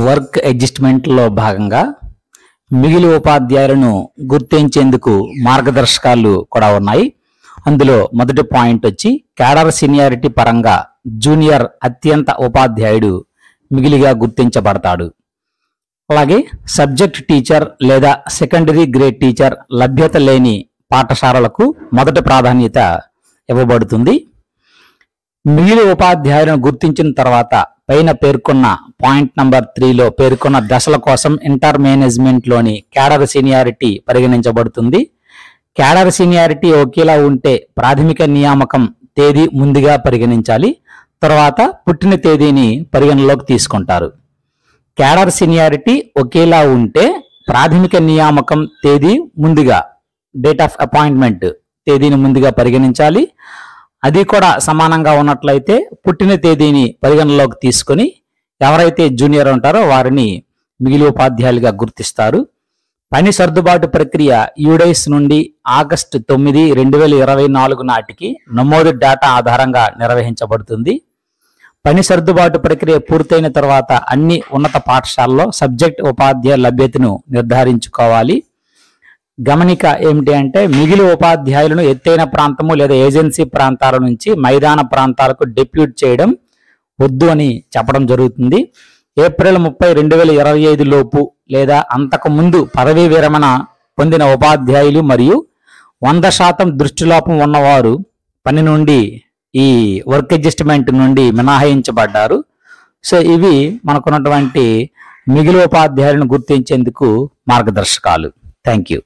Work adjustment లో భాగంగా మిగిలి ఉపాధ్యాయులను గుర్తించేందుకు మార్గదర్శకాలు కూడా ఉన్నాయి. అందులో మొదటి పాయింట్ వచ్చి క్యాడర్ సీనియారిటీ పరంగా జూనియర్ అత్యంత ఉపాధ్యాయుడు మిగిలిగా గుర్తించబడతాడు. అలాగే సబ్జెక్ట్ టీచర్ లేదా సెకండరీ గ్రేడ్ టీచర్ లభ్యత లేని పాఠశాలలకు మొదటి ప్రాధాన్యత ఇవ్వబడుతుంది. మిగిలి ఉపాధ్యాయులను గుర్తించిన తర్వాత పైన పేర్కొన్న పాయింట్ నంబర్ 3లో పేర్కొన్న దశల కోసం ఇంటర్ మేనేజ్మెంట్ లోని క్యాడర్ సీనియారిటీ పరిగణించబడుతుంది. క్యాడర్ సీనియారిటీ ఒకేలా ఉంటే ప్రాథమిక నియామకం తేదీ ముందుగా పరిగణించాలి, తర్వాత పుట్టిన తేదీని పరిగణలోకి తీసుకుంటారు. క్యాడర్ సీనియారిటీ ఒకేలా ఉంటే ప్రాథమిక నియామకం తేదీ ముందుగా, డేట్ ఆఫ్ అపాయింట్మెంట్ తేదీని ముందుగా పరిగణించాలి. అది కూడా సమానంగా ఉన్నట్లయితే పుట్టిన తేదీని పరిగణలోకి తీసుకొని ఎవరైతే జూనియర్ ఉంటారో వారిని మిగిలి ఉపాధ్యాయులుగా గుర్తిస్తారు. పని సర్దుబాటు ప్రక్రియ యూడైస్ నుండి ఆగస్టు 9, 2024 నాటికి నమోదు డేటా ఆధారంగా నిర్వహించబడుతుంది. పని సర్దుబాటు ప్రక్రియ పూర్తయిన తర్వాత అన్ని ఉన్నత పాఠశాలలో సబ్జెక్ట్ ఉపాధ్యాయ లభ్యతను నిర్ధారించుకోవాలి. గమనిక ఏమిటి అంటే మిగిలి ఉపాధ్యాయులను ఎత్తైన ప్రాంతము లేదా ఏజెన్సీ ప్రాంతాల నుంచి మైదాన ప్రాంతాలకు డిప్యూట్ చేయడం వద్దు అని చెప్పడం జరుగుతుంది. ఏప్రిల్ 30, 2025 లోపు లేదా అంతకు ముందు పదవీ విరమణ పొందిన ఉపాధ్యాయులు మరియు 100% దృష్టిలోపం ఉన్నవారు పని నుండి ఈ వర్క్ అడ్జస్ట్మెంట్ నుండి మినహాయించబడ్డారు. సో ఇవి మనకున్నటువంటి మిగిలి ఉపాధ్యాయులను గుర్తించేందుకు మార్గదర్శకాలు. Thank you.